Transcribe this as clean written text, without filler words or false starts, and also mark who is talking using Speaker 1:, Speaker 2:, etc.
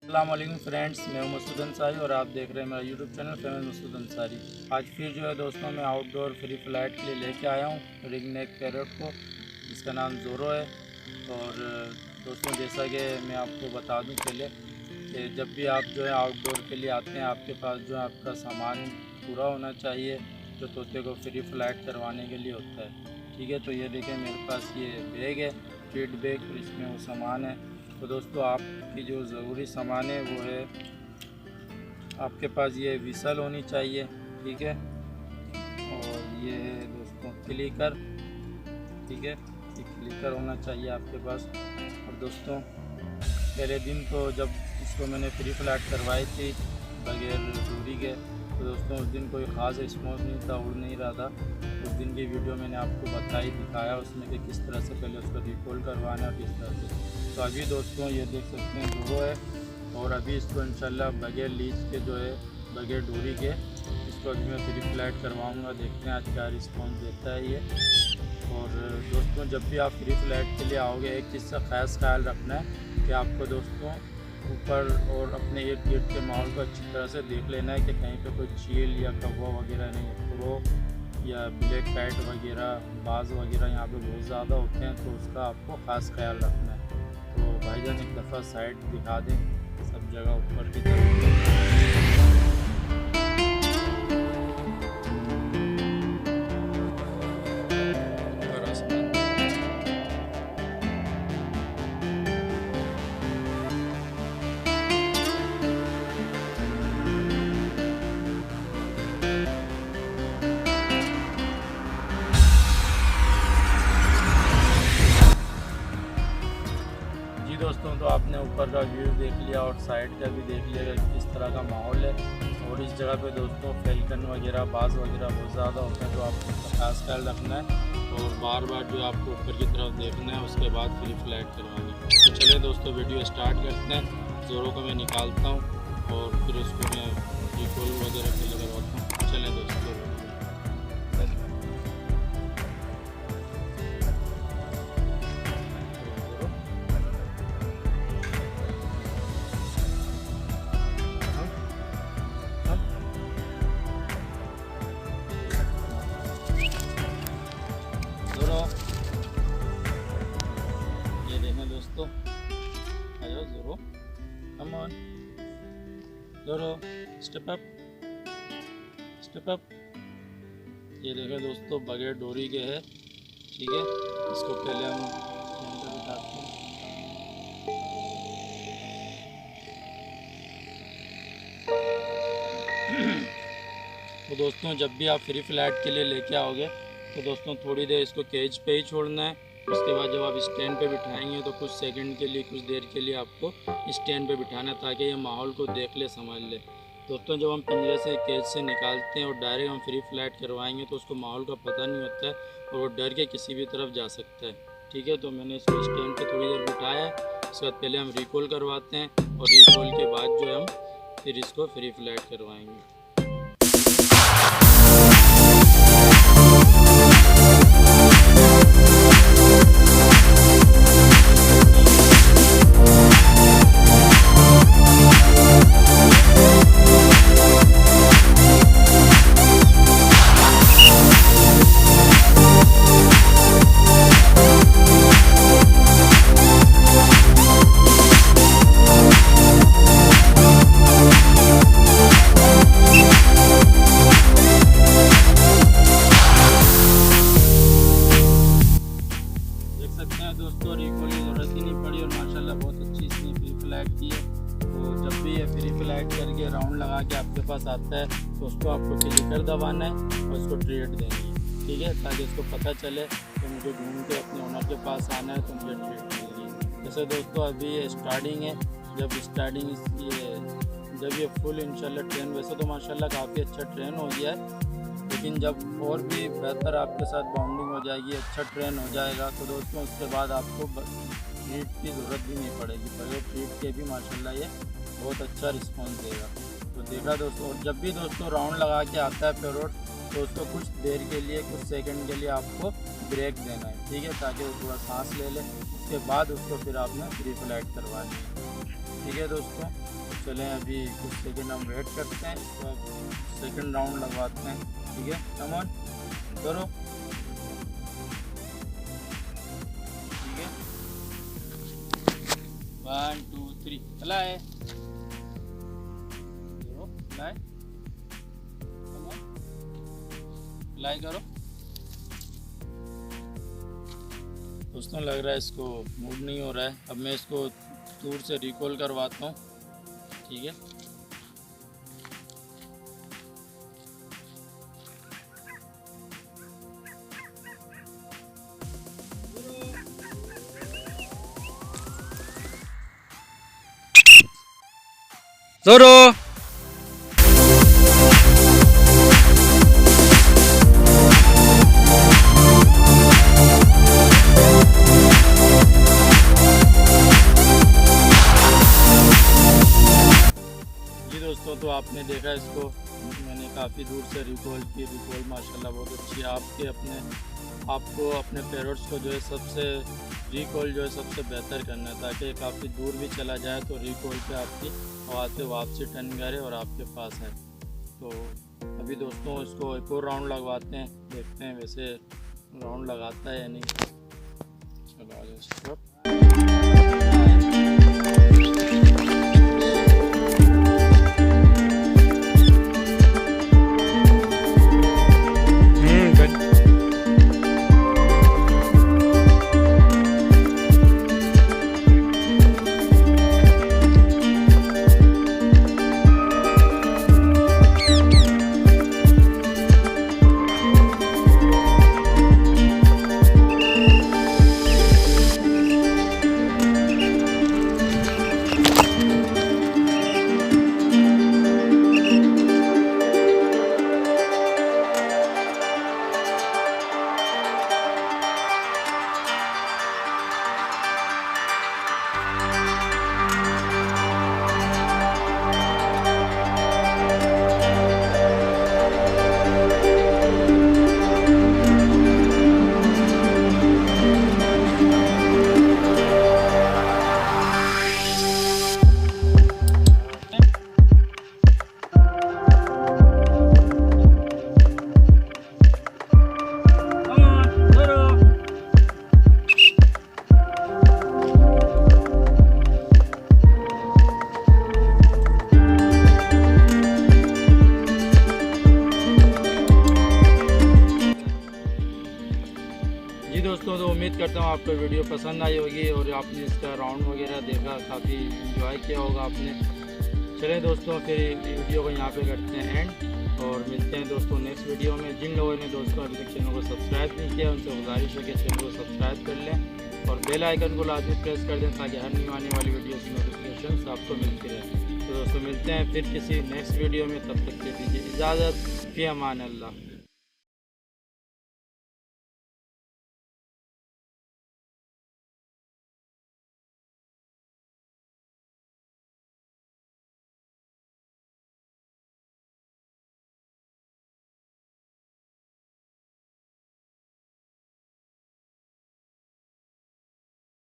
Speaker 1: अस्सलाम वालेकुम फ्रेंड्स, मैं हूं मसूद अंसारी और आप देख रहे हैं मेरा YouTube channel famous Masood Ansari. आज फिर जो है दोस्तों मैं आउटडोर फ्री फ्लाइट के लिए लेके आया हूं रिंग नेक पैरट को, जिसका नाम ज़ोरो है। और दोस्तों जैसा कि मैं आपको बता दूं पहले कि जब भी आप जो है आउटडोर के लिए आते हैं, आपके पास जो है आपका सामान पूरा होना चाहिए जो तोते को फ्री फ्लाइट करवाने के लिए होता है। ठीक है, तो ये देखें मेरे पास ये बैग है, फीड बैग, और इसमें वो सामान है। तो दोस्तों आपकी जो ज़रूरी सामान है वो है, आपके पास ये विसल होनी चाहिए, ठीक है, और ये है दोस्तों क्लिकर, ठीक है, ये क्लिकर होना चाहिए आपके पास। और दोस्तों पहले दिन तो जब इसको मैंने फ्री फ्लाइट करवाई थी बगैर दूरी के, तो दोस्तों उस दिन कोई ख़ास रिस्पॉन्स नहीं था, उड़ नहीं रहा था। उस दिन की वीडियो मैंने आपको दिखाया उसमें कि किस तरह से पहले उसको रिकॉल करवाना है और किस तरह से। तो अभी दोस्तों ये देख सकते हैं ज़ोरो है, और अभी इसको इंशाल्लाह बगैर लीज के जो है बगैर दूरी के इसको अभी मैं फ्री फ्लाइट करवाऊँगा। देखते हैं आज क्या रिस्पॉन्स देता है ये। और दोस्तों जब भी आप फ्री फ्लाइट के लिए आओगे, एक चीज़ का ख़ास ख्याल रखना है कि आपको दोस्तों ऊपर और अपने इर्द गिर्द के माहौल को अच्छी तरह से देख लेना है कि कहीं पे कोई चील या कौवा वगैरह नहीं है, तो या ब्लैक कैट वगैरह, बाज वगैरह यहाँ पे बहुत ज़्यादा होते हैं, तो उसका आपको ख़ास ख्याल रखना है। तो भाईजान एक दफ़ा साइड दिखा दें सब जगह ऊपर की तरफ। दोस्तों तो आपने ऊपर का व्यू देख लिया और साइड का भी देख लिया कि किस तरह का माहौल है। और इस जगह पे दोस्तों फैल्कन वगैरह, बाज वगैरह बहुत ज़्यादा होते हैं, तो आपको उसका खास ख्याल रखना है और बार बार जो आपको ऊपर की तरफ देखना है, उसके बाद फ्री फ्लाइट करवानी है। तो चलिए दोस्तों वीडियो स्टार्ट करते हैं। ज़ोरो को मैं निकालता हूँ और फिर उसको मैं रिकॉल वगैरह के लिए करवाता हूँ। चलें दोस्तों ये देखें दोस्तों, आ जाओ Zoro, come on Zoro, step up step up. ये देखें दोस्तों बगैर डोरी के है, ठीक है। इसको पहले हम बिठाते हैं। तो दोस्तों जब भी आप फ्री फ्लाइट के लिए लेके आओगे तो दोस्तों थोड़ी देर इसको केज पे ही छोड़ना है। उसके बाद जब आप स्टैंड पे बिठाएंगे तो कुछ सेकंड के लिए, कुछ देर के लिए आपको स्टैंड पे बिठाना है ताकि ये माहौल को देख ले, समझ ले। दोस्तों जब हम पिंजरे से, केज से निकालते हैं और डायरेक्ट हम फ्री फ्लाइट करवाएंगे तो उसको माहौल का पता नहीं होता है और वो डर के किसी भी तरफ जा सकता है, ठीक है। तो मैंने इसको स्टैंड पर थोड़ी देर बिठाया है। उसके बाद पहले हम रिकॉल करवाते हैं और रिकॉल के बाद जो है हम फिर इसको फ्री फ्लाइट करवाएँगे। दोस्तों रिकॉल की ज़रूरत ही नहीं पड़ी और माशाल्लाह बहुत अच्छी इसने फ्री फ्लाइट की है। तो जब भी ये फ्री फ्लाइट करके राउंड लगा के आपके पास आता है तो उसको आपको क्लिकर दबाना है और उसको ट्रीट देनी है, ठीक है, ताकि उसको पता चले कि मुझे घूम के अपने ओनर के पास आना है तो मुझे ट्रीट मिलेगी। जैसे दोस्तों अभी ये स्टार्टिंग है, जब ये फुल इंशाल्लाह ट्रेन, वैसे तो माशाल्लाह काफ़ी अच्छा ट्रेन हो गया है, लेकिन जब और भी बेहतर आपके साथ बॉन्डिंग हो जाएगी, अच्छा ट्रेन हो जाएगा, तो दोस्तों उसके बाद आपको ट्रीट की ज़रूरत भी नहीं पड़ेगी। बगैर ट्रीट के भी माशाल्लाह ये बहुत अच्छा रिस्पॉन्स देगा। तो देखा दोस्तों, और जब भी दोस्तों राउंड लगा के आता है पैरोट तो उसको कुछ देर के लिए, कुछ सेकंड के लिए आपको ब्रेक देना है, ठीक है, ताकि वो थोड़ा सांस ले ले। उसके बाद उसको फिर आपने फ्री फ्लाइट करवानी है, ठीक है दोस्तों। चलें अभी कुछ सेकंड हम वेट करते हैं, तो सेकंड राउंड लगवाते हैं। ठीक है, कम ऑन करो। ठीक है, 1 2 3 चलाए, चलाए, कम ऑन चलाए करो। दोस्तों लग रहा है इसको मूव नहीं हो रहा है। अब मैं इसको दूर से रिकॉल करवाता हूँ। ठीक है, जोरो दोस्तों, तो आपने देखा इसको मैंने काफ़ी दूर से रिकॉल की। रिकॉल माशाल्लाह बहुत अच्छी है। आपको अपने पैरट्स को जो है सबसे रिकॉल जो है सबसे बेहतर करना है, ताकि काफ़ी दूर भी चला जाए तो रिकॉल पे आपकी आवाज़ पे वापसी टर्न करे और आपके पास है। तो अभी दोस्तों इसको एक और राउंड लगवाते हैं, देखते हैं वैसे राउंड लगाता है या नहीं। चलो आ जाओ। जी दोस्तों, तो उम्मीद करता हूँ आपको वीडियो पसंद आई होगी और आपने इसका राउंड वगैरह देखा, काफ़ी इंजॉय किया होगा आपने। चलें दोस्तों, फिर वीडियो को यहाँ पे करते हैं एंड और मिलते हैं दोस्तों नेक्स्ट वीडियो में। जिन लोगों ने दोस्तों अभी तक चैनल को सब्सक्राइब नहीं किया उनसे गुजारिश है कि चैनल को सब्सक्राइब कर लें और बेल आइकन को लाजमी प्रेस कर दें, ताकि हर न्यू आने वाली वीडियो की नोटिफिकेशन आपको मिलती रहे। तो दोस्तों मिलते हैं फिर किसी नेक्स्ट वीडियो में, तब तक के दीजिए इजाज़त। फ़ी अमान अल्लाह।